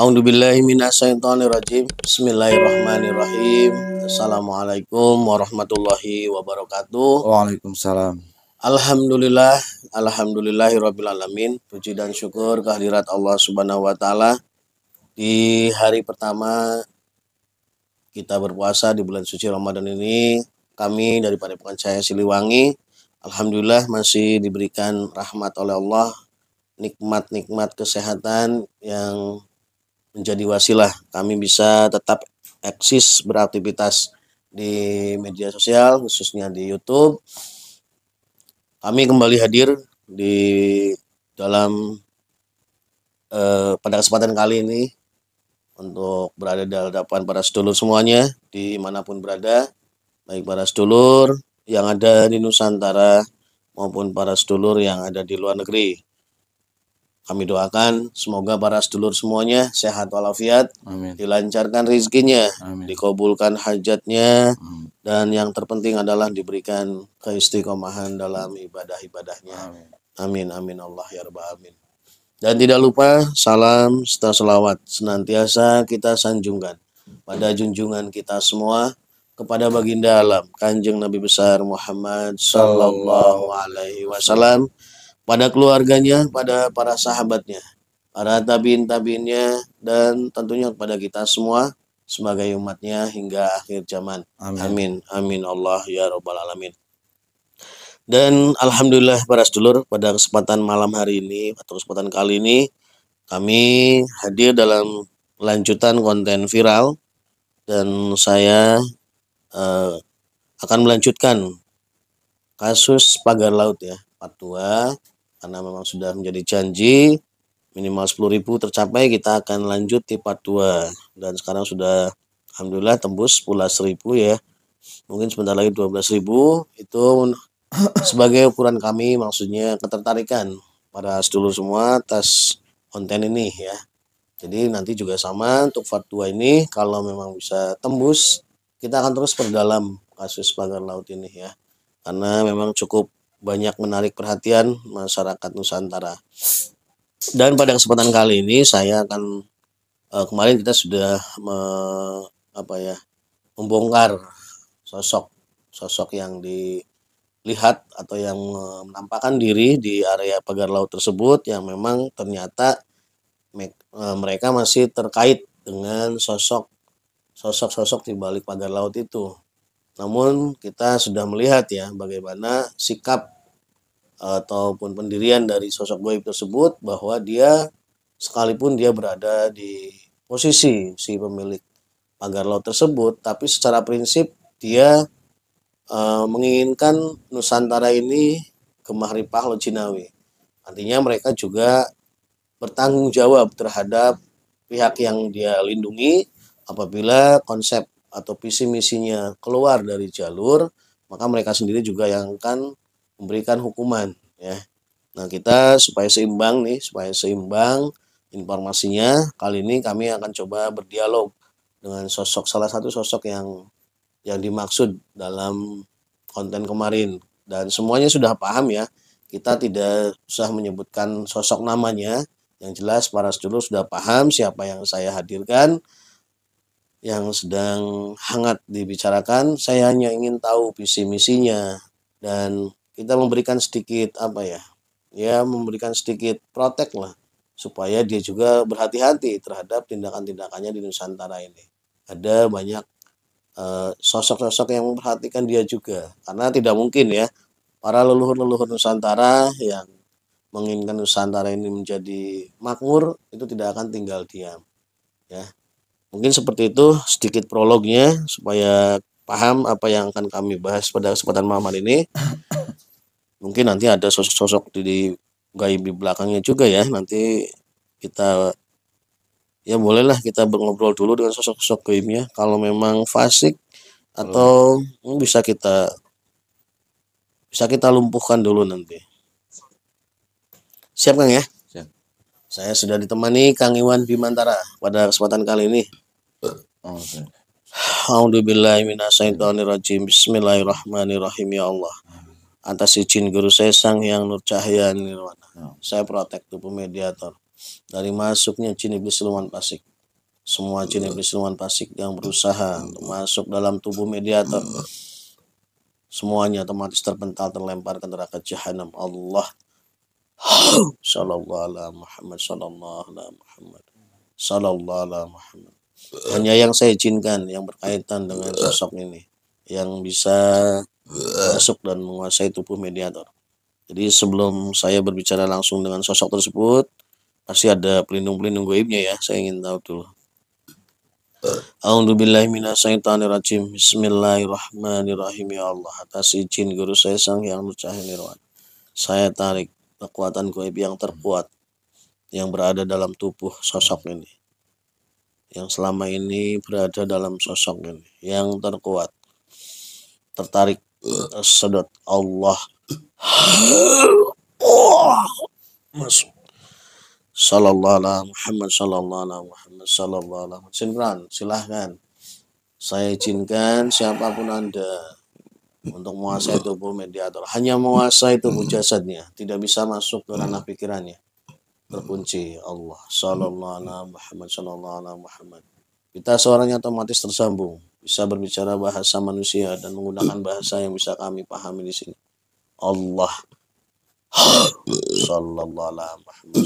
A'udzubillahi minasyaitonirrajim. Bismillahirrahmanirrahim. Assalamualaikum warahmatullahi wabarakatuh. Waalaikumsalam. Alhamdulillah, alhamdulillahirabbil alamin. Puji dan syukur kehadirat Allah Subhanahu wa taala. Di hari pertama kita berpuasa di bulan suci Ramadan ini, kami dari Padepokan Cahaya Siliwangi alhamdulillah masih diberikan rahmat oleh Allah, nikmat-nikmat kesehatan yang menjadi wasilah kami bisa tetap eksis beraktivitas di media sosial, khususnya di YouTube. Kami kembali hadir di dalam pada kesempatan kali ini untuk berada di hadapan para sedulur semuanya dimanapun berada, baik para sedulur yang ada di Nusantara maupun para sedulur yang ada di luar negeri. Kami doakan semoga para sedulur semuanya sehat walafiat, Amin. dilancarkan rezekinya, Amin. dikabulkan hajatnya, Amin. dan yang terpenting adalah diberikan keistiqomahan dalam ibadah-ibadahnya. Amin. Amin, amin Allah ya rabbal alamin. Dan tidak lupa salam serta selawat senantiasa kita sanjungkan pada junjungan kita semua, kepada baginda alam Kanjeng Nabi besar Muhammad sallallahu alaihi wasallam, pada keluarganya, pada para sahabatnya, para tabiin-tabiinnya, dan tentunya kepada kita semua sebagai umatnya hingga akhir zaman. Amin, amin Allah ya rabbal alamin. Dan alhamdulillah para sedulur, pada kesempatan malam hari ini atau kesempatan kali ini kami hadir dalam lanjutan konten viral, dan saya akan melanjutkan kasus pagar laut ya, part 2, karena memang sudah menjadi janji minimal 10.000 tercapai, kita akan lanjut di part 2, dan sekarang sudah alhamdulillah tembus 11.000 ya, mungkin sebentar lagi 12.000. Itu sebagai ukuran kami, maksudnya ketertarikan para sedulur semua atas konten ini ya. Jadi nanti juga sama untuk part 2 ini, kalau memang bisa tembus, kita akan terus perdalam kasus pagar laut ini ya, karena memang cukup banyak menarik perhatian masyarakat Nusantara. Dan pada kesempatan kali ini saya akan kemarin kita sudah membongkar sosok yang dilihat atau yang menampakkan diri di area pagar laut tersebut, yang memang ternyata mereka masih terkait dengan sosok di balik pagar laut itu. Namun kita sudah melihat ya bagaimana sikap ataupun pendirian dari sosok gaib tersebut, bahwa dia sekalipun dia berada di posisi si pemilik pagar laut tersebut, tapi secara prinsip dia menginginkan Nusantara ini gemah ripah lojinawi. Artinya mereka juga bertanggung jawab terhadap pihak yang dia lindungi. Apabila konsep atau visi misinya keluar dari jalur, maka mereka sendiri juga yang akan memberikan hukuman ya. Nah, kita supaya seimbang informasinya, kali ini kami akan coba berdialog dengan salah satu sosok yang dimaksud dalam konten kemarin, dan semuanya sudah paham ya. Kita tidak usah menyebutkan sosok namanya, yang jelas para sedulur sudah paham siapa yang saya hadirkan, yang sedang hangat dibicarakan. Saya hanya ingin tahu visi misinya, dan kita memberikan sedikit memberikan sedikit protek lah, supaya dia juga berhati-hati terhadap tindakan-tindakannya di Nusantara ini. Ada banyak sosok-sosok yang memperhatikan dia juga, karena tidak mungkin ya para leluhur-leluhur Nusantara yang menginginkan Nusantara ini menjadi makmur itu tidak akan tinggal diam ya. Mungkin seperti itu sedikit prolognya, supaya paham apa yang akan kami bahas pada kesempatan malam hari ini. Mungkin nanti ada sosok-sosok di gaib di belakangnya juga ya. Nanti kita ya bolehlah kita ngobrol dulu dengan sosok-sosok gaibnya. Kalau memang fasik atau bisa kita lumpuhkan dulu nanti. Siap Kang ya? Siap. Saya sudah ditemani Kang Iwan Bimantara pada kesempatan kali ini. Okay. A'udzubillahi minasyaitonirrajim. Bismillahirrahmanirrahim. Ya Allah, atas izin guru saya Sang Hyang Nur Cahaya Nirwana, saya protek tubuh mediator dari masuknya jin iblis siluman fasik. semua jin iblis siluman fasik yang berusaha untuk masuk dalam tubuh mediator, semuanya otomatis terpental, terlempar ke neraka jahanam. Allah sallallahu alaihi Muhammad sallallahu alaihi Muhammad sallallahu alaihi Muhammad. Hanya yang saya izinkan yang berkaitan dengan sosok ini yang bisa masuk dan menguasai tubuh mediator. Jadi sebelum saya berbicara langsung dengan sosok tersebut, pasti ada pelindung-pelindung gaibnya ya. Saya ingin tahu dulu. A'udzubillahi minasyaitonirrajim. Bismillahirrahmanirrahim. Ya Allah, atas izin guru saya Sang Hyang Nurcahaya Nirwan, saya tarik kekuatan gaib yang terkuat yang berada dalam tubuh sosok ini, yang selama ini berada dalam sosok ini, yang terkuat, tertarik, tersedot. Allah masuk. Sallallahu alaihi Muhammad sallallahu alaihi Muhammad sallallahu alaihi Muhammad. Silahkan. Saya izinkan siapapun Anda untuk menguasai tubuh mediator. Hanya menguasai tubuh jasadnya, tidak bisa masuk ke ranah pikirannya. Terkunci. Allah sallallahu alaihi Muhammad sallallahu alaihi Muhammad. Kita seorangnya otomatis tersambung, bisa berbicara bahasa manusia dan menggunakan bahasa yang bisa kami pahami di sini. Allah sallallahu alaihi Muhammad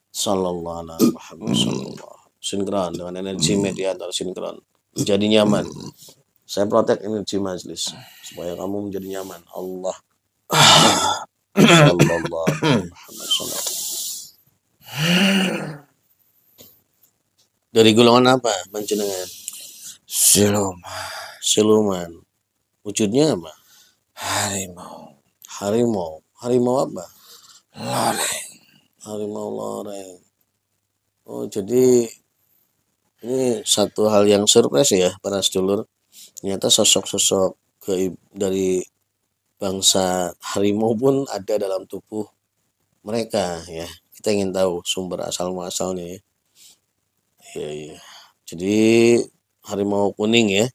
sallallahu alaihi Muhammad sallallahu. Sinkron dengan energi mediator, sinkron. Menjadi nyaman. Saya protek energi majelis supaya kamu menjadi nyaman. Allah sallallahu alaihi Muhammad sallallahu. Dari golongan apa panjenengan? Siluman. Wujudnya apa? Harimau. Harimau apa? Loreng. Harimau loreng. Oh, jadi ini satu hal yang surprise ya para sedulur. Ternyata sosok-sosok gaib dari bangsa harimau pun ada dalam tubuh mereka ya. Kita ingin tahu sumber asal muasalnya ya. Iya. Jadi harimau kuning ya.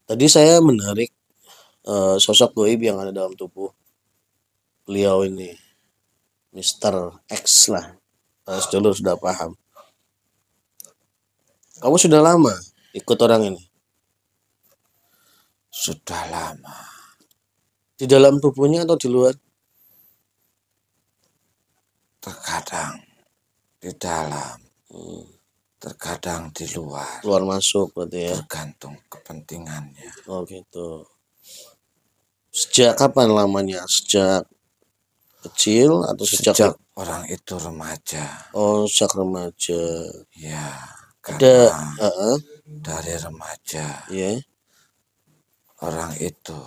Tadi saya menarik sosok gaib yang ada dalam tubuh beliau ini, Mr. X lah. Sedulur sudah paham. Kamu sudah lama ikut orang ini? Sudah lama. Di dalam tubuhnya atau di luar? Terkadang di dalam, terkadang di luar. Keluar masuk berarti ya? Tergantung kepentingannya. Oh gitu. Sejak kapan lamanya? Sejak kecil atau sejak orang itu remaja? Oh, sejak remaja. Ya, Ada dari remaja. Ya. Orang itu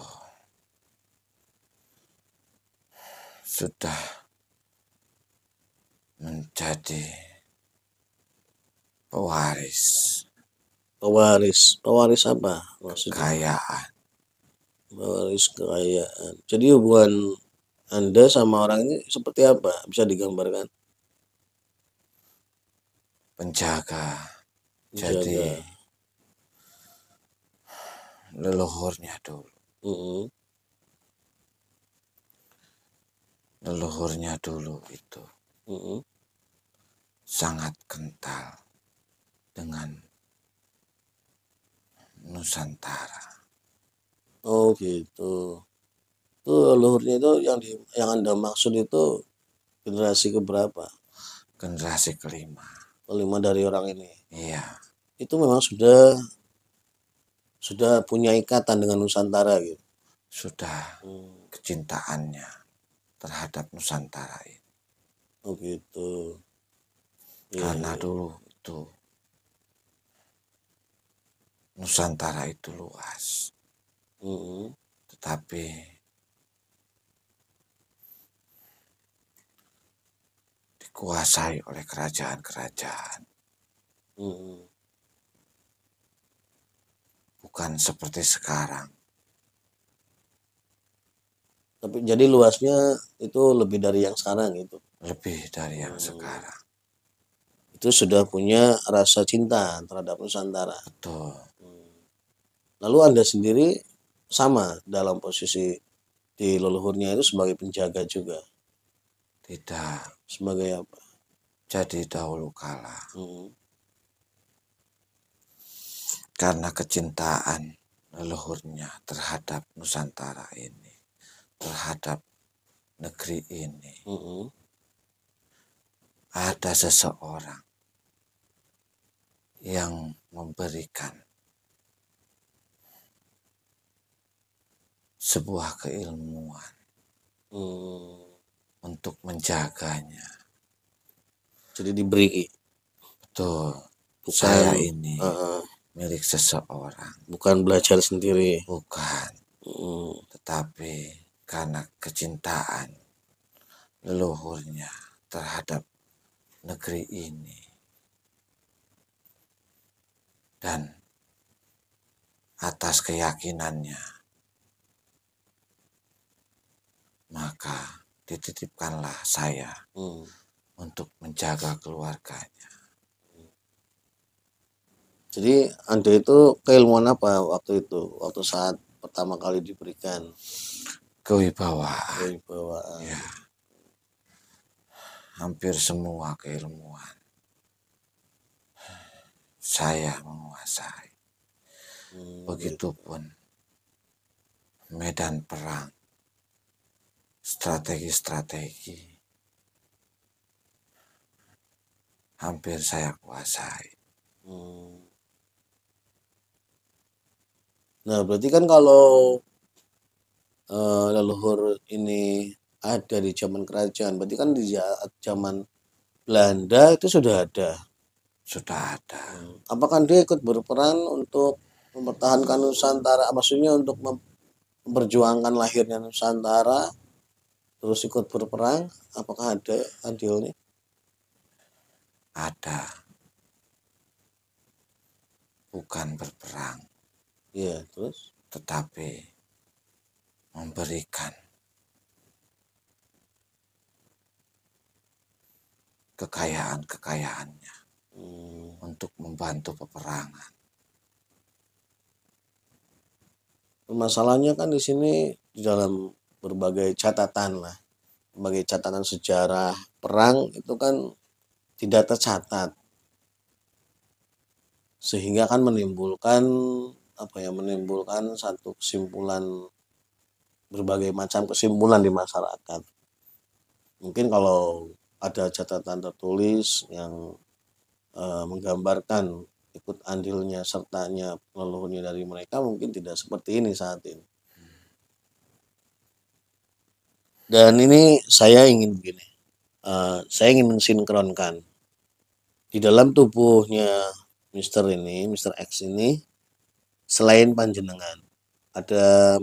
sudah menjadi pewaris. Pewaris apa maksudnya? Kekayaan. Pewaris kekayaan. Jadi hubungan Anda sama orang ini seperti apa? Bisa digambarkan? Penjaga. Jadi leluhurnya dulu. Leluhurnya dulu itu sangat kental dengan Nusantara. Oh gitu. Itu leluhurnya itu yang Anda maksud itu generasi keberapa? Generasi kelima. Kelima dari orang ini. Iya. Itu memang sudah punya ikatan dengan Nusantara gitu. Sudah kecintaannya terhadap Nusantara ini. Oh gitu. Karena dulu itu Nusantara itu luas. Tetapi dikuasai oleh kerajaan-kerajaan. Bukan seperti sekarang. Tapi jadi luasnya itu lebih dari yang sekarang itu. Lebih dari yang sekarang. Itu sudah punya rasa cinta terhadap Nusantara. Betul. Lalu Anda sendiri sama dalam posisi di leluhurnya itu sebagai penjaga juga? Tidak. Sebagai apa? Jadi dahulu kala, Hmm. karena kecintaan leluhurnya terhadap Nusantara ini, terhadap negeri ini, Hmm. ada seseorang yang memberikan sebuah keilmuan Hmm. untuk menjaganya. Jadi diberi, Betul, bukan saya ini uh, milik seseorang, bukan belajar sendiri. bukan, Hmm. tetapi karena kecintaan leluhurnya terhadap negeri ini dan atas keyakinannya, maka dititipkanlah saya Hmm. untuk menjaga keluarganya. Jadi Anda itu keilmuan apa waktu itu, waktu saat pertama kali diberikan Kewibawaan, kewibawaan? ya, hampir semua keilmuan saya menguasai. Begitupun medan perang, strategi-strategi, hampir saya kuasai. Hmm. Nah, berarti kan kalau leluhur ini ada di zaman kerajaan, berarti kan di zaman Belanda itu sudah ada. Sudah ada. Apakah dia ikut berperan untuk mempertahankan Nusantara, maksudnya untuk memperjuangkan lahirnya Nusantara, terus ikut berperang? Apakah ada andilnya? Ada, bukan berperang, Iya, terus? tetapi memberikan kekayaan-kekayaannya untuk membantu peperangan. Masalahnya kan di sini di dalam berbagai catatan lah, berbagai catatan sejarah perang itu kan tidak tercatat, sehingga kan menimbulkan menimbulkan satu kesimpulan, berbagai macam kesimpulan di masyarakat. Mungkin kalau ada catatan tertulis yang menggambarkan ikut andilnya sertanya leluhurnya dari mereka, mungkin tidak seperti ini saat ini. Dan ini saya ingin begini, saya ingin mensinkronkan di dalam tubuhnya Mr. X ini, selain panjenengan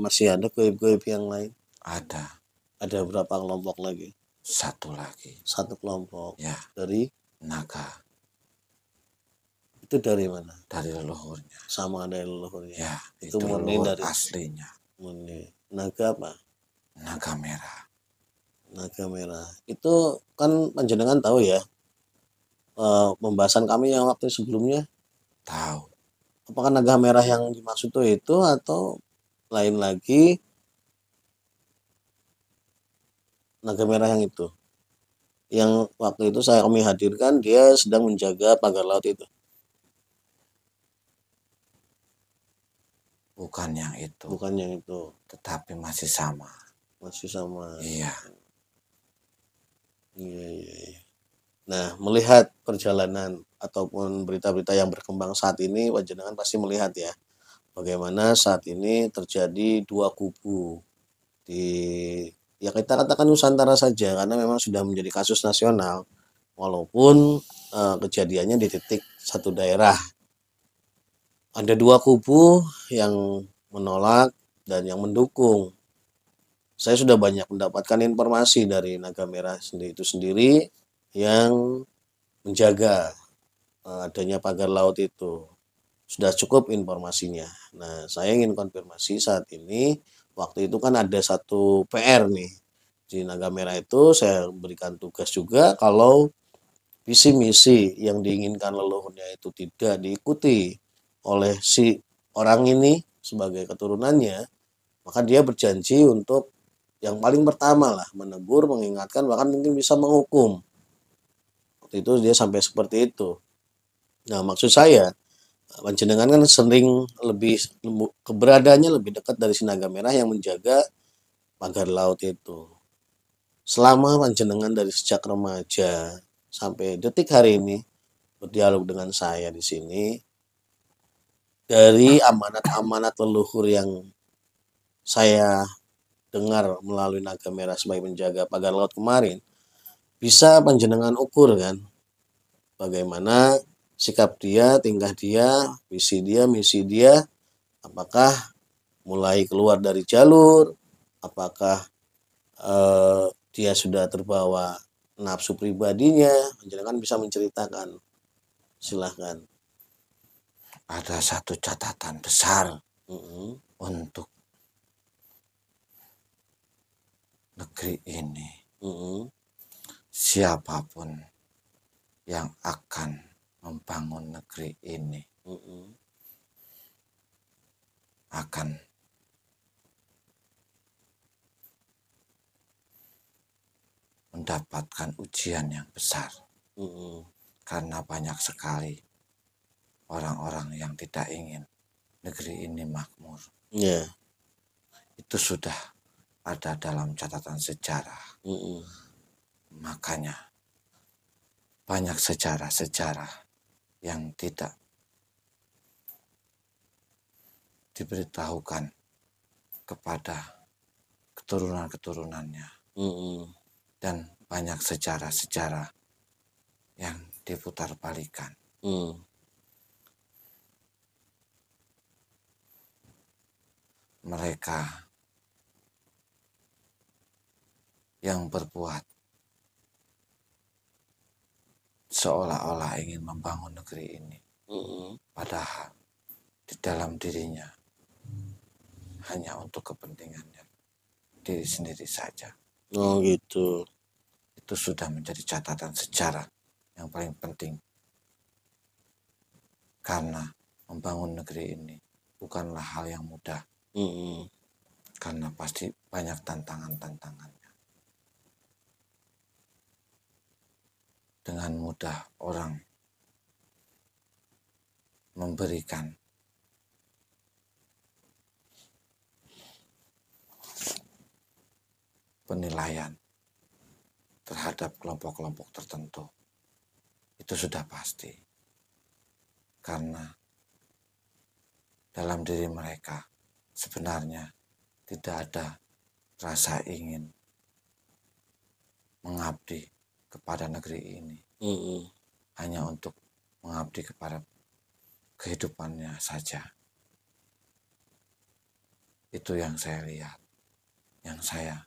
masih ada goib-goib yang lain. Ada berapa kelompok lagi? Satu lagi. Satu kelompok. Ya. Dari naga. Itu dari mana? Dari leluhurnya. Sama dari leluhurnya. Ya, itu murni dari aslinya. Murni. Naga apa? Naga merah. Naga merah. Itu kan panjenengan tahu ya, pembahasan kami yang waktu sebelumnya. Tahu. Apakah naga merah yang dimaksud itu atau lain lagi? Naga merah yang itu, yang waktu itu kami hadirkan, dia sedang menjaga pagar laut itu. Bukan yang itu. Bukan yang itu. Tetapi masih sama. Masih sama. Iya. Iya. Nah, melihat perjalanan ataupun berita-berita yang berkembang saat ini, panjenengan pasti melihat ya, bagaimana saat ini terjadi dua kubu di, ya kita katakan Nusantara saja, karena memang sudah menjadi kasus nasional, walaupun kejadiannya di titik satu daerah. Ada dua kubu yang menolak dan yang mendukung. Saya sudah banyak mendapatkan informasi dari Naga Merah itu sendiri yang menjaga adanya pagar laut itu. Sudah cukup informasinya. Nah, saya ingin konfirmasi saat ini, waktu itu kan ada satu PR nih. Di Naga Merah itu saya berikan tugas juga, kalau visi misi yang diinginkan leluhurnya itu tidak diikuti oleh si orang ini sebagai keturunannya, maka dia berjanji untuk yang paling pertama lah menegur, mengingatkan, bahkan mungkin bisa menghukum Waktu itu dia sampai seperti itu. Nah, maksud saya, panjenengan kan sering lebih keberadaannya lebih dekat dari si naga merah yang menjaga pagar laut itu. Selama panjenengan dari sejak remaja sampai detik hari ini berdialog dengan saya di sini, dari amanat-amanat leluhur yang saya dengar melalui naga merah sebagai penjaga pagar laut kemarin, bisa panjenengan ukur kan bagaimana sikap dia, tingkah dia, misi dia, apakah mulai keluar dari jalur, apakah dia sudah terbawa nafsu pribadinya, panjenengan bisa menceritakan. Silahkan. Ada satu catatan besar Mm-mm. untuk negeri ini. Mm-mm. Siapapun yang akan membangun negeri ini Mm-mm. akan mendapatkan ujian yang besar. Mm-mm. Karena banyak sekali orang-orang yang tidak ingin negeri ini makmur. Ya. Itu sudah ada dalam catatan sejarah. Mm-mm. Makanya banyak sejarah-sejarah yang tidak diberitahukan kepada keturunan-keturunannya. Mm-mm. Dan banyak sejarah-sejarah yang diputar balikan. Mm. Mereka yang berbuat seolah-olah ingin membangun negeri ini, Mm-mm. padahal di dalam dirinya hanya untuk kepentingannya diri sendiri saja. Oh gitu. Itu sudah menjadi catatan sejarah yang paling penting. Karena membangun negeri ini bukanlah hal yang mudah. Mm-mm. Karena pasti banyak tantangan-tantangannya. Dengan mudah orang memberikan penilaian terhadap kelompok-kelompok tertentu. Itu sudah pasti. Karena dalam diri mereka sebenarnya tidak ada rasa ingin mengabdi kepada negeri ini. Mm-mm. Hanya untuk mengabdi kepada kehidupannya saja. Itu yang saya lihat, yang saya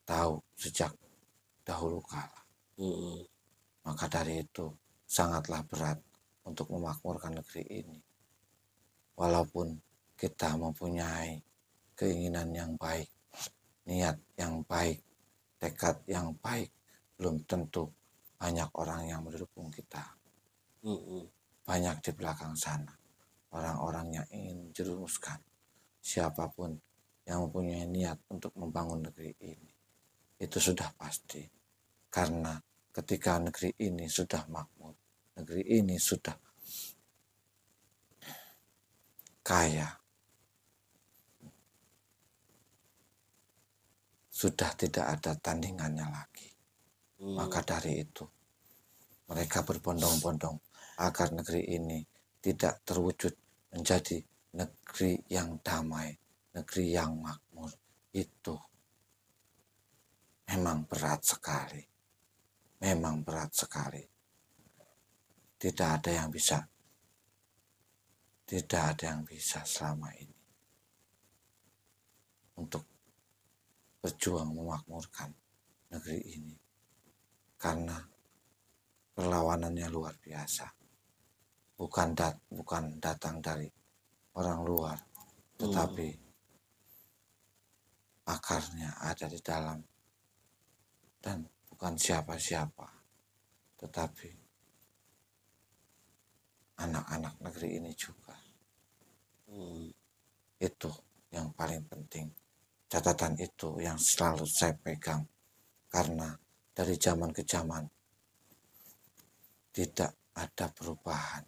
tahu sejak dahulu kala. Mm-mm. Maka dari itu sangatlah berat untuk memakmurkan negeri ini. Walaupun kita mempunyai keinginan yang baik, niat yang baik, tekad yang baik, belum tentu banyak orang yang mendukung kita. Mm-mm. Banyak di belakang sana orang-orang yang ingin menjerumuskan siapapun yang mempunyai niat untuk membangun negeri ini. Itu sudah pasti. Karena ketika negeri ini sudah makmur, negeri ini sudah kaya, sudah tidak ada tandingannya lagi. Maka dari itu mereka berbondong-bondong agar negeri ini tidak terwujud menjadi negeri yang damai, negeri yang makmur. Itu memang berat sekali. Memang berat sekali. Tidak ada yang bisa. Tidak ada yang bisa selama ini untuk berjuang memakmurkan negeri ini. Karena perlawanannya luar biasa. Bukan datang dari orang luar, tetapi akarnya ada di dalam. Dan bukan siapa-siapa, tetapi anak-anak negeri ini juga. Itu yang paling penting. Catatan itu yang selalu saya pegang. Karena dari zaman ke zaman tidak ada perubahan.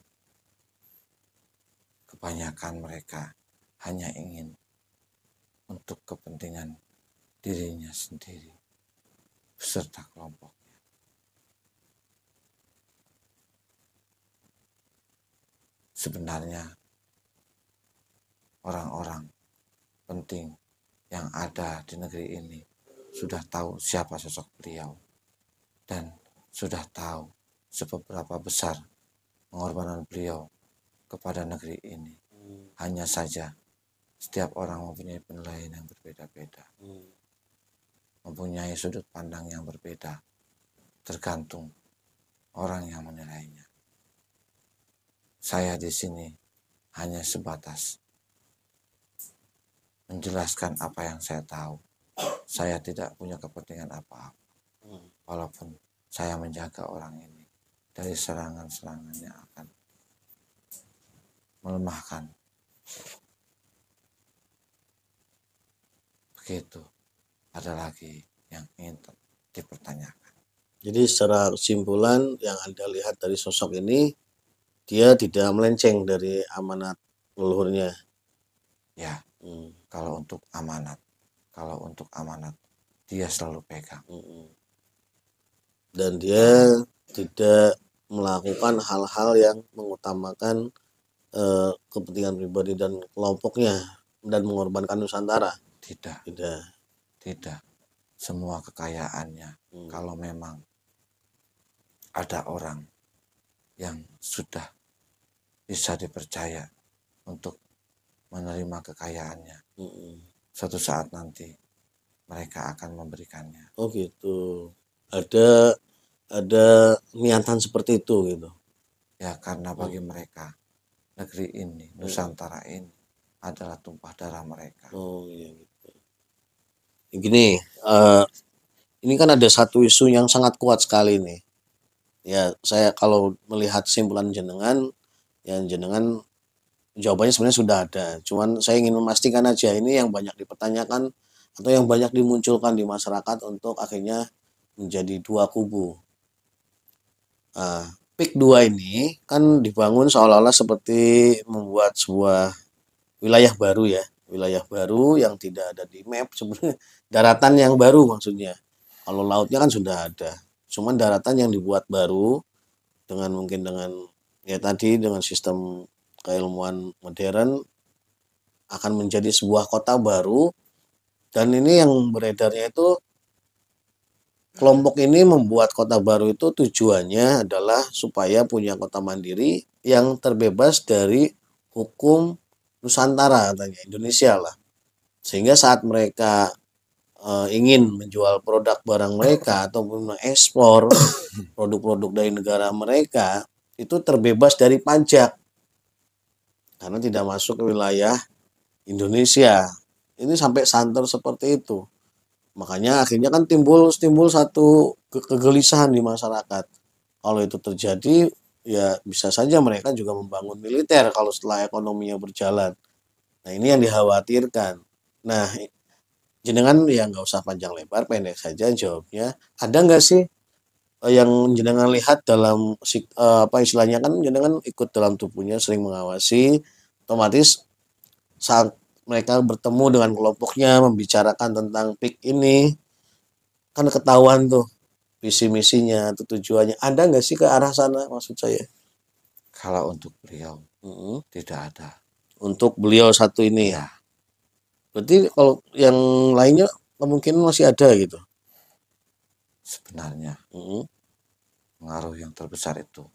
Kebanyakan mereka hanya ingin untuk kepentingan dirinya sendiri beserta kelompoknya. Sebenarnya orang-orang penting yang ada di negeri ini sudah tahu siapa sosok beliau dan sudah tahu seberapa besar pengorbanan beliau kepada negeri ini. Hanya saja setiap orang mempunyai penilaian yang berbeda-beda, mempunyai sudut pandang yang berbeda, tergantung orang yang menilainya. Saya di sini hanya sebatas menjelaskan apa yang saya tahu. Saya tidak punya kepentingan apa-apa, walaupun saya menjaga orang ini dari serangan-serangan yang akan melemahkan. Begitu. Ada lagi yang ingin dipertanyakan. Jadi secara kesimpulan yang Anda lihat dari sosok ini, dia tidak melenceng dari amanat leluhurnya. Ya, kalau untuk amanat, dia selalu pegang. Dan dia tidak melakukan hal-hal yang mengutamakan kepentingan pribadi dan kelompoknya dan mengorbankan Nusantara. Tidak. Semua kekayaannya, kalau memang ada orang yang sudah bisa dipercaya untuk menerima kekayaannya, suatu saat nanti mereka akan memberikannya. Oh gitu. Ada niatan seperti itu gitu. Ya, karena bagi mereka negeri ini, Nusantara ini adalah tumpah darah mereka. Oh iya gitu. Gini, ini kan ada satu isu yang sangat kuat sekali nih. Ya, saya kalau melihat kesimpulan jenengan, yang jenengan jawabannya sebenarnya sudah ada. Cuman saya ingin memastikan aja ini yang banyak dipertanyakan atau yang banyak dimunculkan di masyarakat untuk akhirnya menjadi dua kubu. PIK 2 ini kan dibangun seolah-olah seperti membuat sebuah wilayah baru ya. Wilayah baru yang tidak ada di map sebenarnya. Daratan yang baru maksudnya. Kalau lautnya kan sudah ada. Cuman daratan yang dibuat baru mungkin dengan ya tadi dengan sistem keilmuan modern akan menjadi sebuah kota baru. Dan ini yang beredarnya itu kelompok ini membuat kota baru itu tujuannya adalah supaya punya kota mandiri yang terbebas dari hukum Nusantara katanya, Indonesia lah. Sehingga saat mereka ingin menjual produk barang mereka ataupun mengekspor produk-produk dari negara mereka itu terbebas dari pajak karena tidak masuk ke wilayah Indonesia. Ini sampai santer seperti itu. Makanya akhirnya kan timbul satu kegelisahan di masyarakat. Kalau itu terjadi, ya bisa saja mereka juga membangun militer kalau setelah ekonominya berjalan. Nah ini yang dikhawatirkan. Nah jenengan ya nggak usah panjang lebar, pendek saja jawabnya. Ada nggak sih yang jenengan lihat dalam apa istilahnya kan jenengan ikut dalam tubuhnya sering mengawasi, otomatis saat mereka bertemu dengan kelompoknya membicarakan tentang PIK ini kan ketahuan tuh visi misinya atau tujuannya. Ada nggak sih ke arah sana maksud saya? Kalau untuk beliau tidak ada. Untuk beliau satu ini. Ya. Berarti kalau yang lainnya kemungkinan masih ada gitu. Sebenarnya pengaruh yang terbesar itu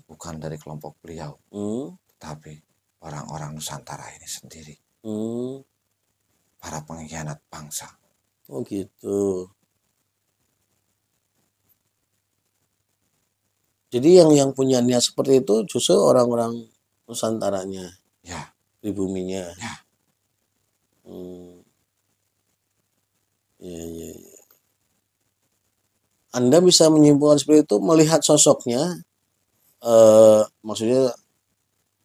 bukan dari kelompok beliau, tapi orang-orang Nusantara ini sendiri. Para pengkhianat bangsa. Oh gitu. Jadi yang punya niat seperti itu justru orang-orang Nusantaranya. Ya. Pribuminya. Ya. Ya. Anda bisa menyimpulkan seperti itu melihat sosoknya, maksudnya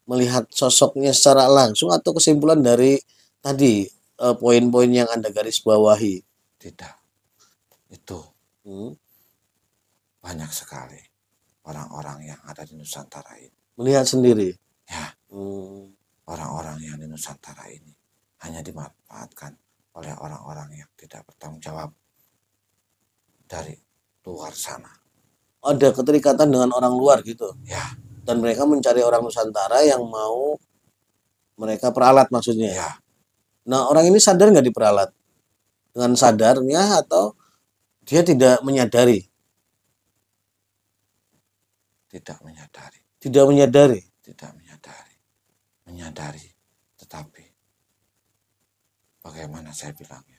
melihat sosoknya secara langsung atau kesimpulan dari tadi poin-poin yang Anda garis bawahi? Tidak. Itu banyak sekali. orang-orang yang ada di Nusantara ini. Melihat sendiri. Ya, Hmm. orang-orang yang di Nusantara ini hanya dimanfaatkan oleh orang-orang yang tidak bertanggung jawab dari luar sana. Ada keterikatan dengan orang luar gitu. Ya, Dan mereka mencari orang Nusantara yang mau mereka peralat maksudnya. ya, Nah, orang ini sadar nggak diperalat? Dengan sadarnya atau dia tidak menyadari? tidak menyadari, Tidak menyadari. tidak menyadari, menyadari, tetapi bagaimana saya bilangnya?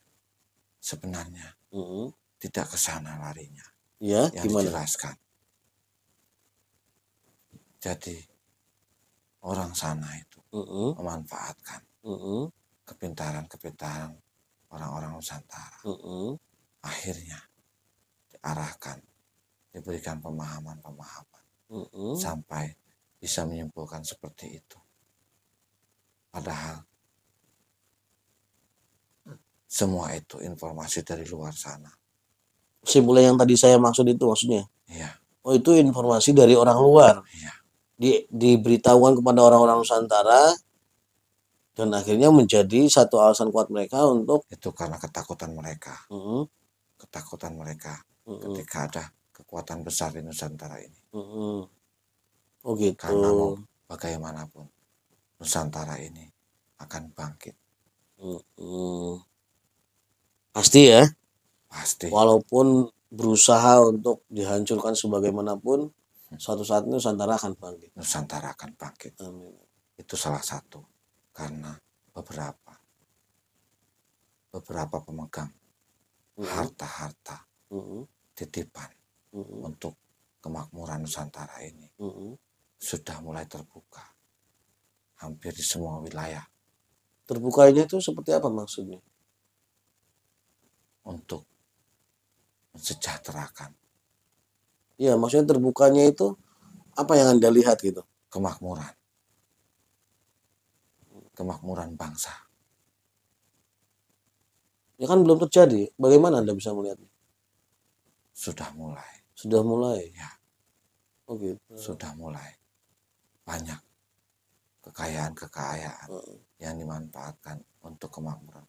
Sebenarnya Mm-mm. tidak ke sana larinya Ya, yang gimana? dijelaskan. Jadi orang sana itu Mm-mm. memanfaatkan Mm-mm. kepintaran-kepintaran orang-orang Nusantara. Mm-mm. Akhirnya diarahkan, diberikan pemahaman-pemahaman Mm-mm. sampai bisa menyimpulkan seperti itu. Padahal semua itu informasi dari luar sana. Kesimpulan yang tadi saya maksud itu maksudnya. Iya, Oh, itu informasi dari orang luar. iya, Diberitahukan kepada orang-orang Nusantara dan akhirnya menjadi satu alasan kuat mereka untuk itu karena ketakutan mereka. Mm-mm. Ketakutan mereka Mm-mm. ketika ada kekuatan besar di Nusantara ini. Mm-mm. Oh gitu. Karena mau bagaimanapun Nusantara ini akan bangkit. Mm-mm. Pasti ya. Pasti Walaupun berusaha untuk dihancurkan sebagaimanapun, suatu saat Nusantara akan bangkit. Nusantara akan bangkit. Amin. Itu salah satu karena beberapa pemegang Mm-mm. harta-harta Mm-mm. titipan Mm-mm. untuk kemakmuran Nusantara ini Mm-mm. sudah mulai terbuka hampir di semua wilayah Terbukanya itu seperti apa maksudnya? untuk mensejahterakan Ya, maksudnya terbukanya itu apa yang Anda lihat gitu? kemakmuran bangsa. Ya kan belum terjadi. Bagaimana Anda bisa melihatnya? Sudah mulai, Sudah mulai. ya, Oh gitu. sudah mulai banyak kekayaan Heeh. yang dimanfaatkan untuk kemakmuran.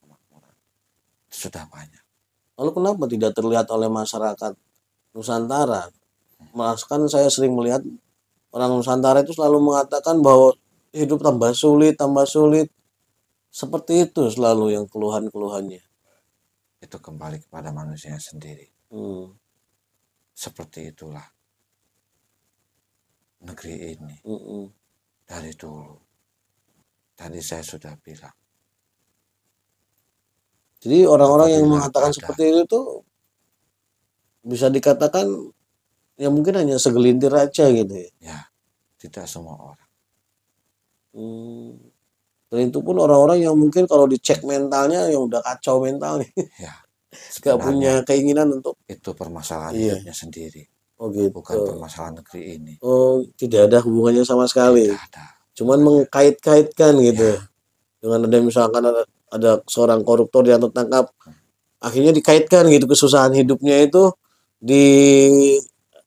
Sudah banyak. Lalu kenapa tidak terlihat oleh masyarakat Nusantara? Malah kan saya sering melihat orang Nusantara itu selalu mengatakan bahwa hidup tambah sulit, tambah sulit. Seperti itu selalu yang keluhan-keluhannya. Itu kembali kepada manusia sendiri. Hmm. Seperti itulah negeri ini Mm-mm. dari dulu. Tadi saya sudah bilang. Jadi orang-orang yang Apabila mengatakan ada, seperti itu tuh bisa dikatakan ya mungkin hanya segelintir aja gitu ya. ya, tidak semua orang. Hmm. Dan itu pun orang-orang yang mungkin kalau dicek mentalnya yang udah kacau mentalnya, Ya, gak punya sebenarnya keinginan untuk itu permasalahan iya. hidupnya sendiri, Oh gitu. bukan permasalahan negeri ini. Oh, tidak ada hubungannya sama sekali. Tidak ada. Cuman Hubungannya. mengkait-kaitkan gitu. Ya, Dengan ada misalkan ada seorang koruptor yang tertangkap, akhirnya dikaitkan gitu kesusahan hidupnya itu di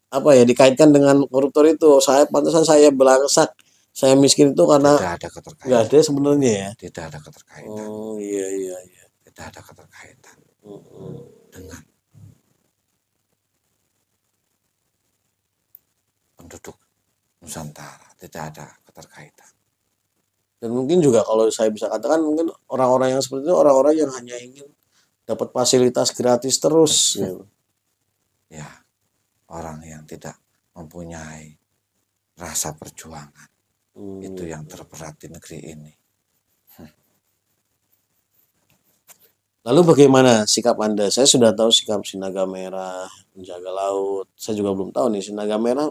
apa ya dikaitkan dengan koruptor itu. Saya pantesan saya belangsak, saya miskin itu karena tidak ada nggak keterkaitan. ada sebenarnya ya. Tidak ada keterkaitan. Oh iya iya iya. Tidak ada keterkaitan Mm-mm. dengan penduduk Nusantara. Tidak ada keterkaitan. Dan mungkin juga kalau saya bisa katakan mungkin orang-orang yang seperti itu orang-orang yang hanya ingin dapat fasilitas gratis terus gitu. Ya, orang yang tidak mempunyai rasa perjuangan. Itu yang terberat di negeri ini. Lalu bagaimana sikap Anda? Saya sudah tahu sikap Sinaga Merah, menjaga laut. Saya juga belum tahu nih Sinaga Merah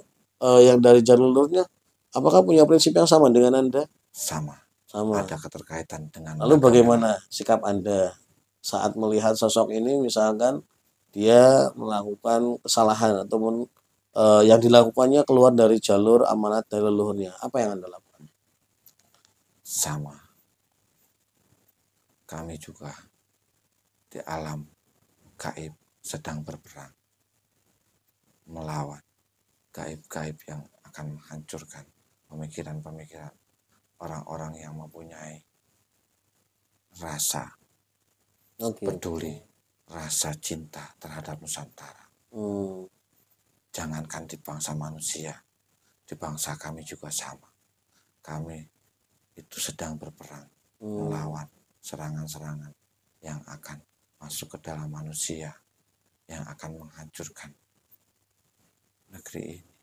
yang dari jalurnya apakah punya prinsip yang sama dengan Anda? Sama. Sama. Ada keterkaitan dengan Lalu Naga bagaimana Merah. sikap Anda saat melihat sosok ini misalkan dia melakukan kesalahan ataupun yang dilakukannya keluar dari jalur amanat dari leluhurnya. Apa yang Anda lakukan? Sama. Kami juga di alam gaib sedang berperang melawan gaib-gaib yang akan menghancurkan pemikiran-pemikiran orang-orang yang mempunyai rasa Oke. peduli, rasa cinta terhadap Nusantara. Jangankan di bangsa manusia, di bangsa kami juga sama. Kami itu sedang berperang melawan serangan-serangan yang akan masuk ke dalam manusia, yang akan menghancurkan negeri ini.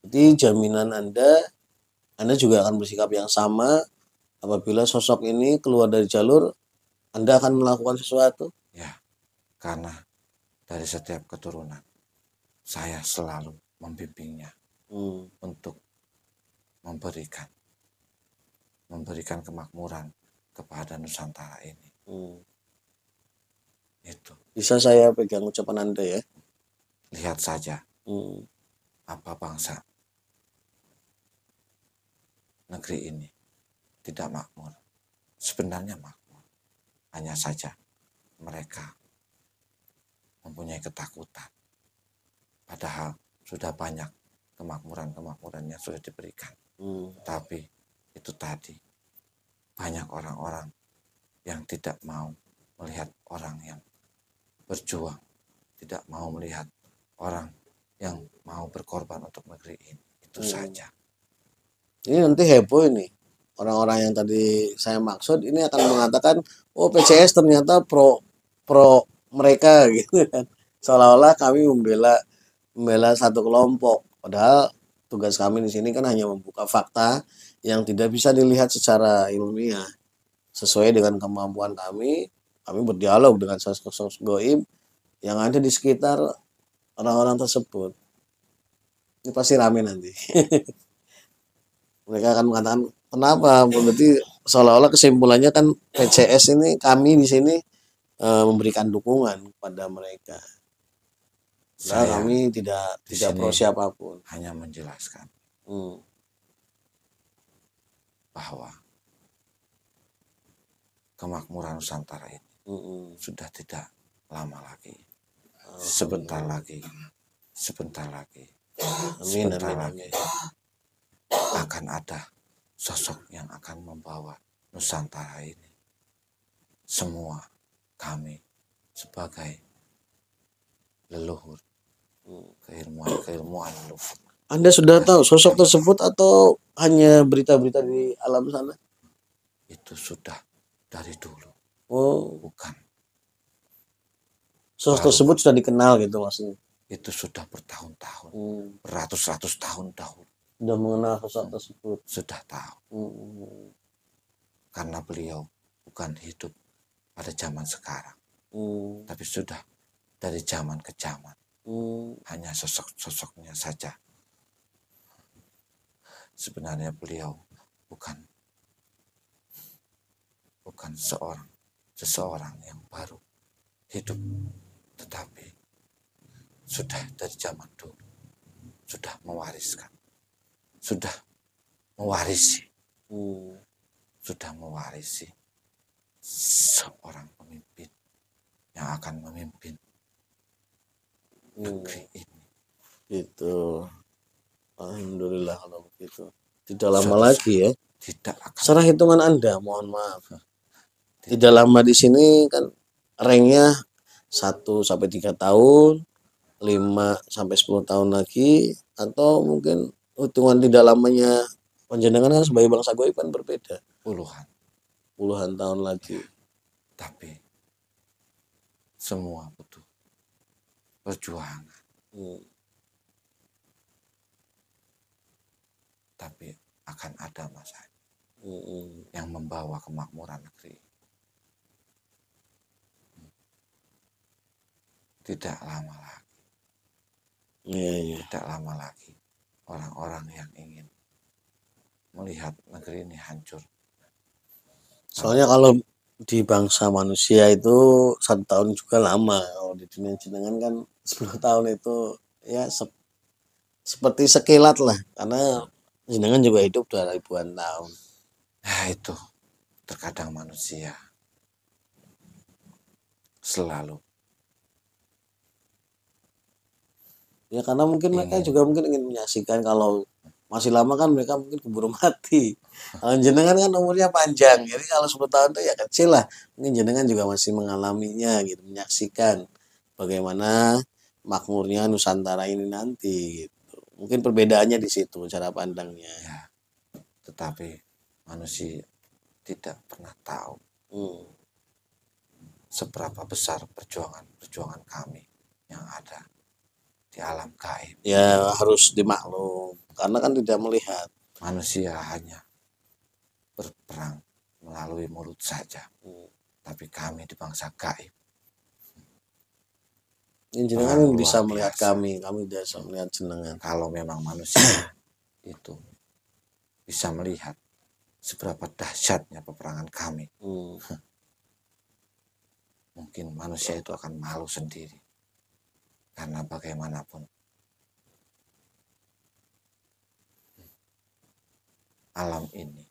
Jadi jaminan Anda juga akan bersikap yang sama apabila sosok ini keluar dari jalur, Anda akan melakukan sesuatu? Ya, karena dari setiap keturunan, saya selalu membimbingnya untuk memberikan kemakmuran kepada Nusantara ini. Itu. Bisa saya pegang ucapan Anda ya? Lihat saja apa bangsa negeri ini tidak makmur. Sebenarnya makmur. Hanya saja mereka mempunyai ketakutan. Padahal sudah banyak kemakmuran-kemakmuran yang sudah diberikan. Tapi itu tadi, banyak orang-orang yang tidak mau melihat orang yang berjuang, tidak mau melihat orang yang mau berkorban untuk negeri ini. Itu saja. Ini nanti heboh ini. Orang-orang yang tadi saya maksud ini akan mengatakan, oh PCS ternyata pro mereka gitu kan. Seolah-olah kami membela satu kelompok. Padahal tugas kami di sini kan hanya membuka fakta yang tidak bisa dilihat secara ilmiah. Sesuai dengan kemampuan kami berdialog dengan sosok-sosok goib yang ada di sekitar orang-orang tersebut. Ini pasti rame nanti. Mereka akan mengatakan, kenapa? Berarti seolah-olah kesimpulannya kan PCS ini, kami di sini memberikan dukungan kepada mereka. Nah, kami tidak pro siapapun. Hanya menjelaskan bahwa kemakmuran Nusantara ini sudah tidak lama lagi. Sebentar lagi. Amin. Akan ada sosok yang akan membawa Nusantara ini. Semua kami sebagai leluhur, keilmuan leluhur. Anda sudah tahu sosok tersebut atau hanya berita-berita di alam sana? Itu sudah dari dulu. Bukan. Sosok tersebut sudah dikenal gitu maksudnya? Itu sudah bertahun-tahun, beratus-ratus tahun dahulu. Sudah mengenal sosok tersebut? Sudah tahu. Karena beliau bukan hidup pada zaman sekarang, tapi sudah dari zaman ke zaman. Hanya sosoknya saja. Sebenarnya beliau bukan seseorang yang baru hidup, tetapi sudah dari zaman dulu sudah mewarisi seorang pemimpin yang akan memimpin negeri ini. Gitu. Alhamdulillah kalau begitu. Tidak lama lagi ya. Tidak akan. Secara hitungan Anda, mohon maaf. Tidak lama di sini kan ranknya 1 sampai 3 tahun, 5 sampai 10 tahun lagi, atau mungkin hitungan tidak lamanya panjenengan kan sebagai bangsa goib kan berbeda. Puluhan tahun lagi. Tapi semua butuh perjuangan. Tapi akan ada masa yang membawa kemakmuran negeri. Tidak lama lagi. Tidak lama lagi orang-orang yang ingin melihat negeri ini hancur. Soalnya kalau di bangsa manusia itu 1 tahun juga lama. Kalau di dunia jenengan kan 10 tahun itu ya seperti sekilat lah. Karena jenengan juga hidup 2 ribuan tahun. Nah itu terkadang manusia selalu Ya karena mungkin mereka ingin juga mungkin ingin menyaksikan, kalau masih lama kan mereka mungkin keburu mati. Kalau jenengan kan umurnya panjang, jadi kalau 10 tahun itu ya kecil lah. Mungkin jenengan juga masih mengalaminya gitu, menyaksikan bagaimana makmurnya Nusantara ini nanti gitu. Mungkin perbedaannya di situ cara pandangnya. ya, tetapi manusia tidak pernah tahu Hmm. seberapa besar perjuangan kami yang ada di alam gaib. Ya harus dimaklum karena kan tidak melihat. Manusia hanya berperang melalui mulut saja, Hmm. tapi kami di bangsa gaib Ini jenengan perang bisa luar melihat biasa. kami bisa melihat jenengan. Kalau memang manusia itu bisa melihat seberapa dahsyatnya peperangan kami, Hmm. mungkin manusia itu akan malu sendiri. Karena bagaimanapun alam ini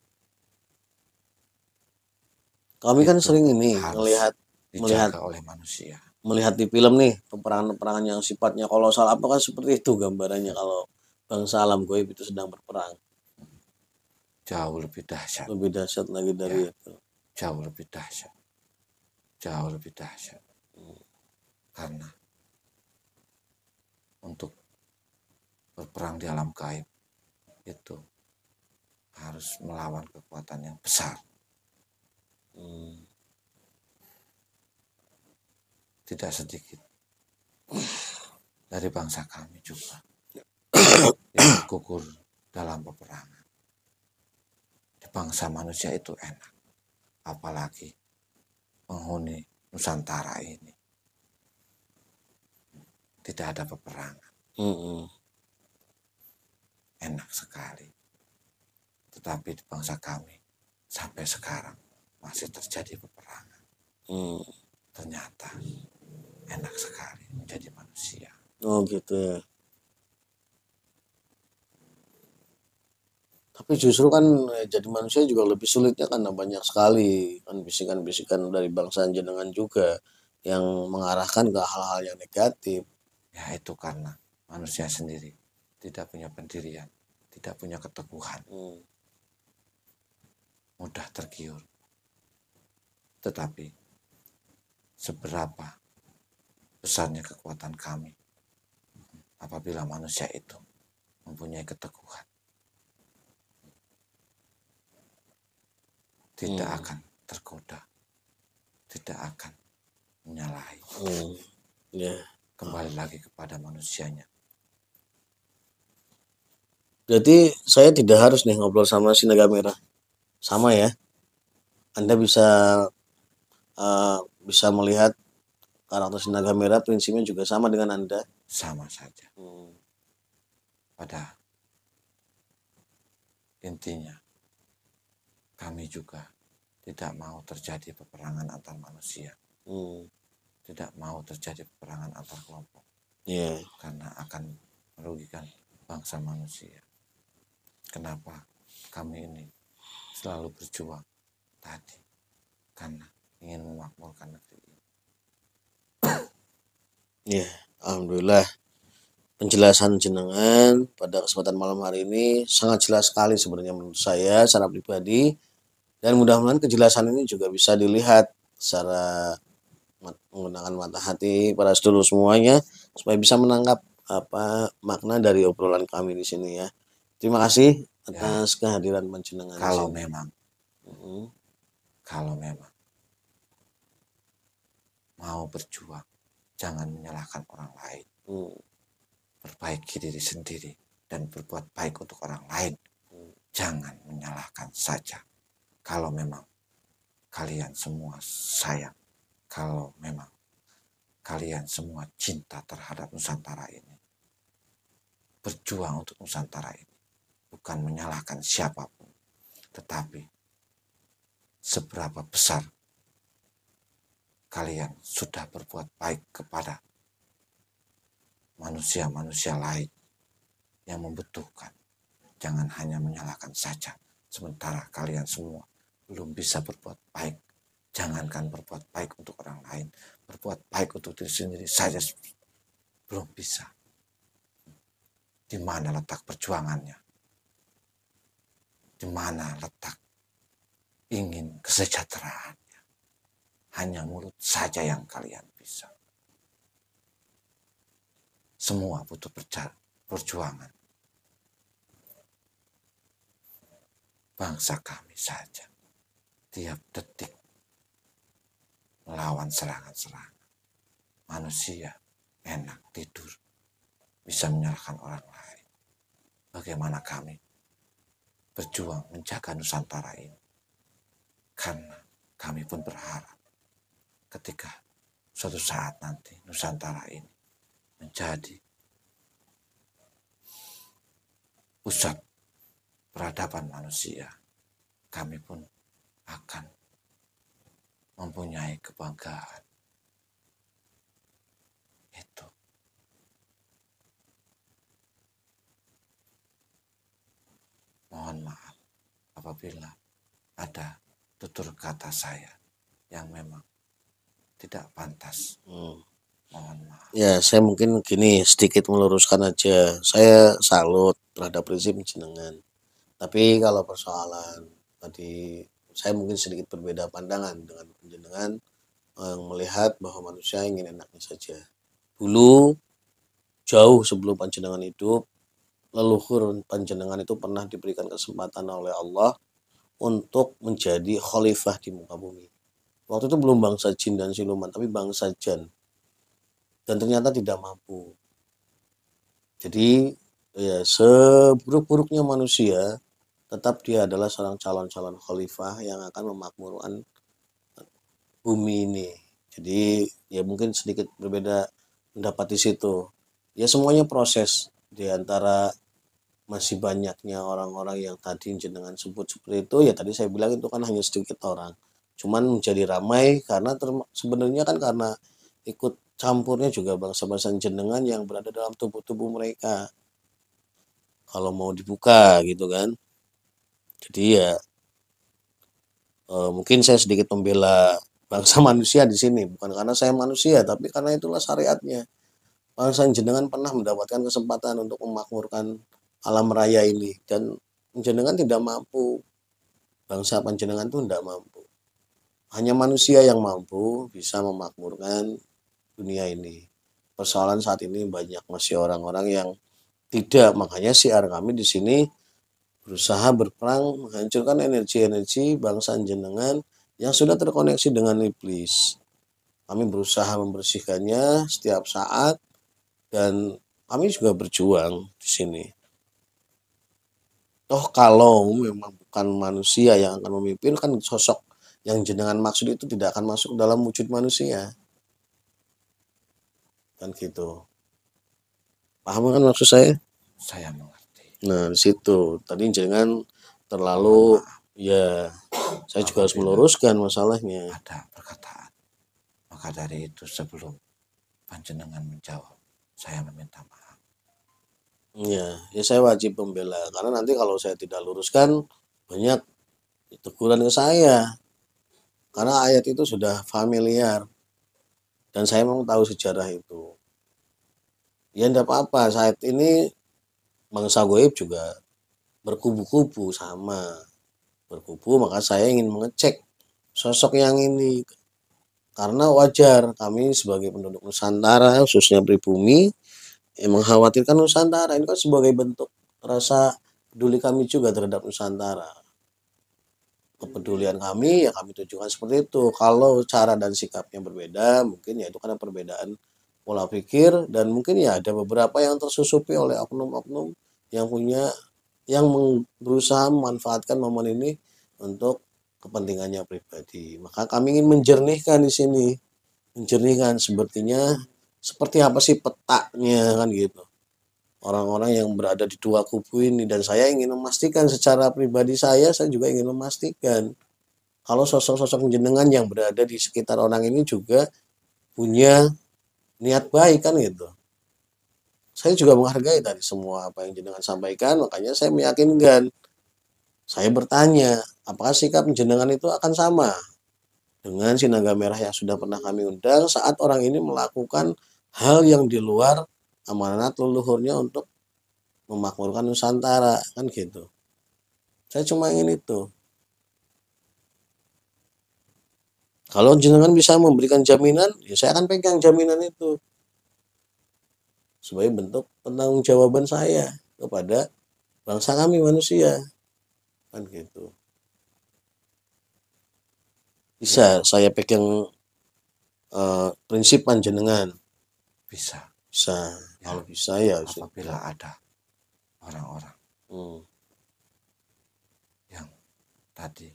Kami kan itu sering ini harus melihat dijaga oleh manusia. melihat di film nih peperangan-peperangan yang sifatnya kolosal, apakah seperti itu gambarannya kalau bangsa alam goib itu sedang berperang? Jauh lebih dahsyat, Lebih dahsyat lagi dari ya, itu. jauh lebih dahsyat, jauh lebih dahsyat. Karena untuk berperang di alam gaib itu harus melawan kekuatan yang besar. Tidak sedikit dari bangsa kami juga yang gugur dalam peperangan. Di bangsa manusia itu enak, apalagi penghuni Nusantara ini. Tidak ada peperangan, Hmm. enak sekali. Tetapi di bangsa kami sampai sekarang masih terjadi peperangan. Hmm. Ternyata enak sekali menjadi manusia. Oh gitu ya. Tapi justru kan jadi manusia juga lebih sulitnya karena banyak sekali kan bisikan-bisikan dari bangsa jenengan juga yang mengarahkan ke hal-hal yang negatif. Ya itu karena manusia sendiri tidak punya pendirian, tidak punya keteguhan, Hmm. mudah tergiur. Tetapi seberapa besarnya kekuatan kami apabila manusia itu mempunyai keteguhan, tidak akan tergoda, tidak akan menyalahi. Ya. Kembali lagi kepada manusianya. Berarti saya tidak harus nih ngobrol sama si naga merah. Sama ya. Anda bisa melihat karakter si naga merah, prinsipnya juga sama dengan Anda. Sama saja. Pada intinya kami juga tidak mau terjadi peperangan antar manusia. Tidak mau terjadi peperangan antar kelompok. Yeah. Karena akan merugikan bangsa manusia. Kenapa kami ini selalu berjuang tadi? Karena ingin memakmurkan negeri ini. Ya, alhamdulillah penjelasan jenengan pada kesempatan malam hari ini sangat jelas sekali sebenarnya menurut saya secara pribadi, dan mudah-mudahan kejelasan ini juga bisa dilihat secara menggunakan mata hati para sedulur semuanya supaya bisa menangkap apa makna dari obrolan kami di sini ya. Terima kasih atas kehadiran panjenengan. Kalau memang mau berjuang, jangan menyalahkan orang lain. Perbaiki diri sendiri dan berbuat baik untuk orang lain. Jangan menyalahkan saja. Kalau memang kalian semua sayang, kalau memang kalian semua cinta terhadap Nusantara ini, berjuang untuk Nusantara ini, bukan menyalahkan siapapun, tetapi seberapa besar kalian sudah berbuat baik kepada manusia-manusia lain yang membutuhkan. Jangan hanya menyalahkan saja, sementara kalian semua belum bisa berbuat baik. Jangankan berbuat baik untuk orang lain, berbuat baik untuk diri sendiri saja belum bisa. di mana letak perjuangannya, di mana letak ingin kesejahteraannya. Hanya mulut saja yang kalian bisa. Semua butuh perjuangan. Bangsa kami saja tiap detik melawan serangan-serangan. Manusia enak tidur, bisa menyalahkan orang lain. Bagaimana kami berjuang menjaga Nusantara ini? Karena kami pun berharap ketika suatu saat nanti Nusantara ini menjadi pusat peradaban manusia, kami pun akan mempunyai kebanggaan. Itu. Mohon maaf apabila ada tutur kata saya yang memang tidak pantas. Mohon maaf. Ya, saya mungkin gini sedikit meluruskan aja. Saya salut terhadap prinsip jenengan. Tapi kalau persoalan tadi saya mungkin sedikit berbeda pandangan dengan jenengan yang melihat bahwa manusia ingin enaknya saja. Dulu jauh sebelum panjenengan hidup, leluhur panjenengan itu pernah diberikan kesempatan oleh Allah untuk menjadi khalifah di muka bumi. Waktu itu belum bangsa jin dan siluman, tapi bangsa jan. Dan ternyata tidak mampu. Jadi ya seburuk-buruknya manusia, tetap dia adalah seorang calon-calon khalifah yang akan memakmurkan bumi ini. Jadi ya mungkin sedikit berbeda pendapat di situ. Ya semuanya proses di antara masih banyaknya orang-orang yang tadi jenengan sebut seperti itu. Ya tadi saya bilang itu kan hanya sedikit orang. Cuman menjadi ramai karena sebenarnya kan karena ikut campurnya juga bangsa-bangsa jenengan yang berada dalam tubuh-tubuh mereka. Kalau mau dibuka gitu kan. Jadi ya mungkin saya sedikit membela bangsa manusia di sini, bukan karena saya manusia, tapi karena itulah syariatnya. Bangsa jenengan pernah mendapatkan kesempatan untuk memakmurkan alam raya ini dan jenengan tidak mampu. Bangsa panjenengan itu tidak mampu. Hanya manusia yang mampu bisa memakmurkan dunia ini. Persoalan saat ini banyak masih orang-orang yang tidak, makanya siar kami di sini berusaha berperang menghancurkan energi-energi bangsa jenengan yang sudah terkoneksi dengan iblis. Kami berusaha membersihkannya setiap saat dan kami juga berjuang di sini. Toh kalau memang bukan manusia yang akan memimpin, kan sosok yang jenengan maksud itu tidak akan masuk dalam wujud manusia. Kan gitu. Paham kan maksud saya? Saya mengerti. Nah, di situ tadi jenengan terlalu ya saya juga harus meluruskan masalahnya. Ada perkataan. Maka dari itu sebelum panjenengan menjawab, saya meminta maaf. Ya saya wajib membela karena nanti kalau saya tidak luruskan banyak teguran ke saya. Karena ayat itu sudah familiar dan saya mau tahu sejarah itu. Ya enggak apa-apa, saat ini bangsa goib juga berkubu-kubu sama. Berkubu, maka saya ingin mengecek sosok yang ini. Karena wajar kami sebagai penduduk Nusantara, khususnya pribumi, mengkhawatirkan Nusantara. Ini kan sebagai bentuk rasa peduli kami juga terhadap Nusantara. Kepedulian kami ya kami tunjukkan seperti itu. Kalau cara dan sikapnya berbeda, mungkin ya itu karena perbedaan pola pikir dan mungkin ya ada beberapa yang tersusupi oleh oknum-oknum yang berusaha memanfaatkan momen ini untuk kepentingannya pribadi. Maka kami ingin menjernihkan di sini. Menjernihkan sepertinya seperti apa sih petanya kan gitu. Orang-orang yang berada di dua kubu ini dan saya ingin memastikan secara pribadi saya juga ingin memastikan kalau sosok-sosok jenengan yang berada di sekitar orang ini juga punya niat baik kan gitu. Saya juga menghargai tadi semua apa yang jenengan sampaikan, makanya saya meyakinkan. Saya bertanya, apakah sikap jenengan itu akan sama dengan si naga merah yang sudah pernah kami undang saat orang ini melakukan hal yang di luar amanat leluhurnya untuk memakmurkan Nusantara, kan gitu. Saya cuma ingin itu. Kalau jenengan bisa memberikan jaminan, ya saya akan pegang jaminan itu sebagai bentuk pertanggungjawaban saya kepada bangsa kami manusia, kan gitu. Bisa saya pegang prinsip panjenengan. Bisa. Bisa. Ya, Kalau bisa ya apabila ada orang-orang yang tadi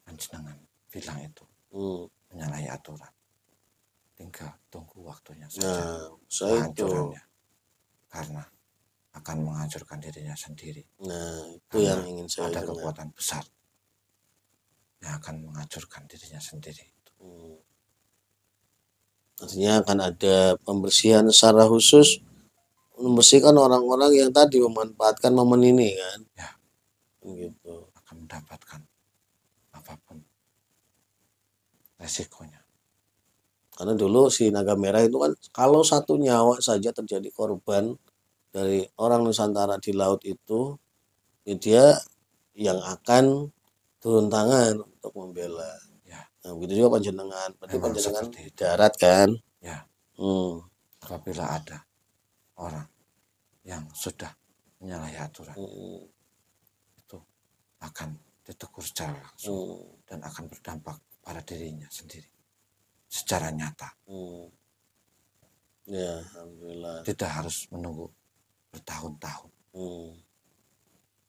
panjenengan bilang itu menyalahi aturan, tinggal tunggu waktunya saja penghancurannya, karena akan menghancurkan dirinya sendiri. Nah, itu karena yang ingin saya ada dengar. kekuatan besar yang akan menghancurkan dirinya sendiri. Artinya akan ada pembersihan secara khusus, membersihkan orang-orang yang tadi memanfaatkan momen ini, kan? Ya, gitu. Akan mendapatkan apapun resikonya. Karena dulu si naga merah itu kan kalau satu nyawa saja terjadi korban dari orang Nusantara di laut itu, ya dia yang akan turun tangan untuk membela. Ya. Nah, begitu juga panjenengan. Berarti Memang panjenengan seperti itu. darat kan? Ya. Apabila ada orang yang sudah menyalahi aturan, itu akan ditegur secara langsung dan akan berdampak pada dirinya sendiri secara nyata. Ya, alhamdulillah. Tidak harus menunggu bertahun-tahun.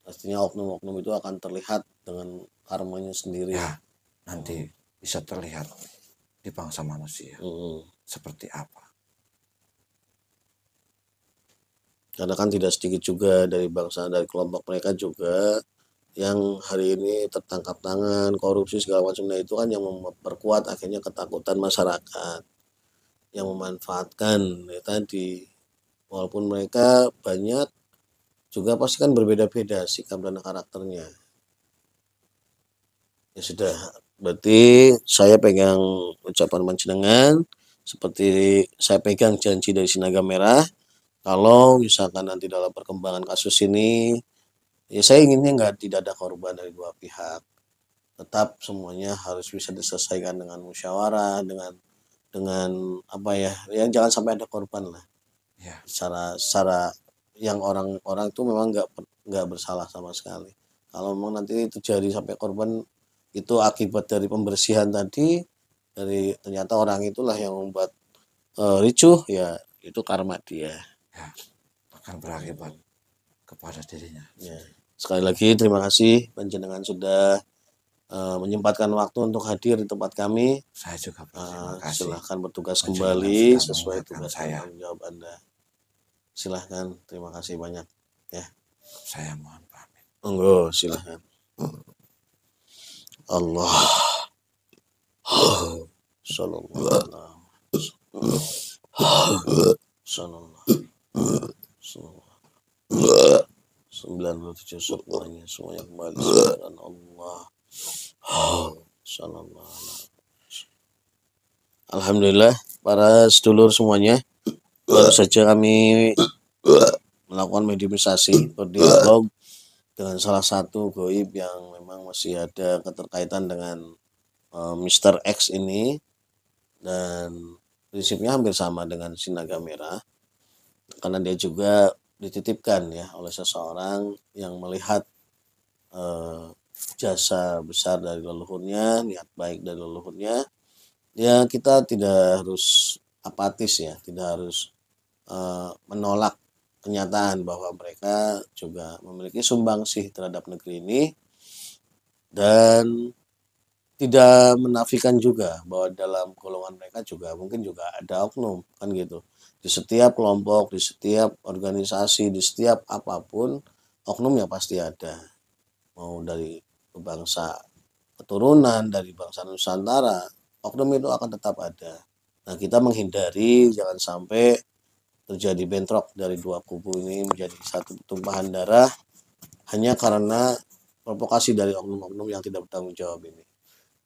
Pastinya oknum-oknum itu akan terlihat dengan karmanya sendiri. Ya, nanti bisa terlihat di bangsa manusia seperti apa. Karena kan tidak sedikit juga dari bangsa, dari kelompok mereka juga yang hari ini tertangkap tangan, korupsi segala macamnya itu kan yang memperkuat akhirnya ketakutan masyarakat, yang memanfaatkan ya tadi. Walaupun mereka banyak juga pasti kan berbeda-beda sikap dan karakternya. Ya sudah, berarti saya pegang ucapan panjenengan, seperti saya pegang janji dari Sinaga Merah. Kalau misalkan nanti dalam perkembangan kasus ini, ya saya inginnya tidak ada korban dari dua pihak. Tetap semuanya harus bisa diselesaikan dengan musyawarah, dengan apa ya, yang jangan sampai ada korban lah. Ya. Secara yang orang-orang itu memang nggak bersalah sama sekali. Kalau memang nanti terjadi sampai korban, itu akibat dari pembersihan tadi, dari ternyata orang itulah yang membuat ricuh, ya itu karma dia. Ya, akan berakibat kepada dirinya. Ya. Sekali lagi terima kasih panjenengan sudah menyempatkan waktu untuk hadir di tempat kami. Saya juga berterima kasih. Silahkan bertugas kembali sesuai tugas saya. dan tanggung jawab Anda. Silahkan, terima kasih banyak ya. Saya mohon pamit. Monggo, silahkan. Allah. Sallallahu alaihi wasallam. 97 semuanya kembali kepada Allah. Alhamdulillah para sedulur semuanya, baru saja kami melakukan mediumisasi berdialog dengan salah satu goib yang memang masih ada keterkaitan dengan Mr. X ini, dan prinsipnya hampir sama dengan Sinaga Merah, karena dia juga dititipkan ya oleh seseorang yang melihat jasa besar dari leluhurnya, niat baik dari leluhurnya. Ya kita tidak harus apatis ya, tidak harus menolak kenyataan bahwa mereka juga memiliki sumbangsih terhadap negeri ini, dan tidak menafikan juga bahwa dalam golongan mereka juga mungkin juga ada oknum, kan gitu. Di setiap kelompok, di setiap organisasi, di setiap apapun, oknum ya pasti ada. Mau dari bangsa keturunan, dari bangsa Nusantara, oknum itu akan tetap ada. Nah, kita menghindari jangan sampai terjadi bentrok dari dua kubu ini menjadi satu tumpahan darah hanya karena provokasi dari oknum-oknum yang tidak bertanggung jawab ini.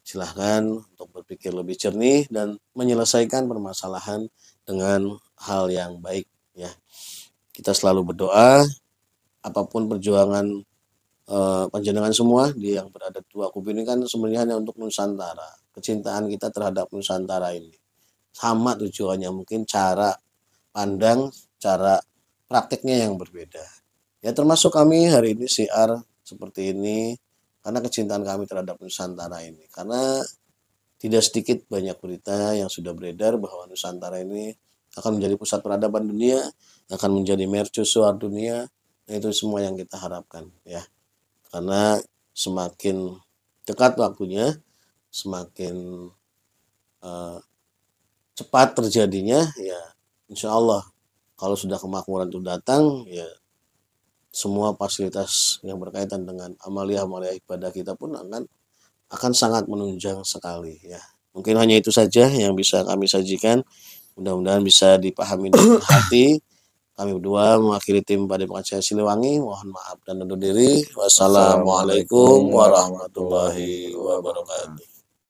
Silahkan untuk berpikir lebih jernih dan menyelesaikan permasalahan dengan hal yang baik ya. Kita selalu berdoa apapun perjuangan panjenengan semua di yang berada di Wakuf ini kan sebenarnya hanya untuk Nusantara. Kecintaan kita terhadap Nusantara ini sama tujuannya, mungkin cara pandang, cara prakteknya yang berbeda. Ya termasuk kami hari ini siar seperti ini karena kecintaan kami terhadap Nusantara ini. Karena tidak sedikit banyak berita yang sudah beredar bahwa Nusantara ini akan menjadi pusat peradaban dunia, akan menjadi mercusuar dunia. Nah, itu semua yang kita harapkan ya. Karena semakin dekat waktunya, semakin cepat terjadinya, ya insya Allah kalau sudah kemakmuran itu datang, ya semua fasilitas yang berkaitan dengan amalia-amalia ibadah kita pun akan sangat menunjang sekali ya. Mungkin hanya itu saja yang bisa kami sajikan. Mudah-mudahan bisa dipahami dengan hati. Kami berdua mewakili tim Padepokan Syekh Siliwangi. Mohon maaf dan undur diri. Wassalamualaikum warahmatullahi wabarakatuh.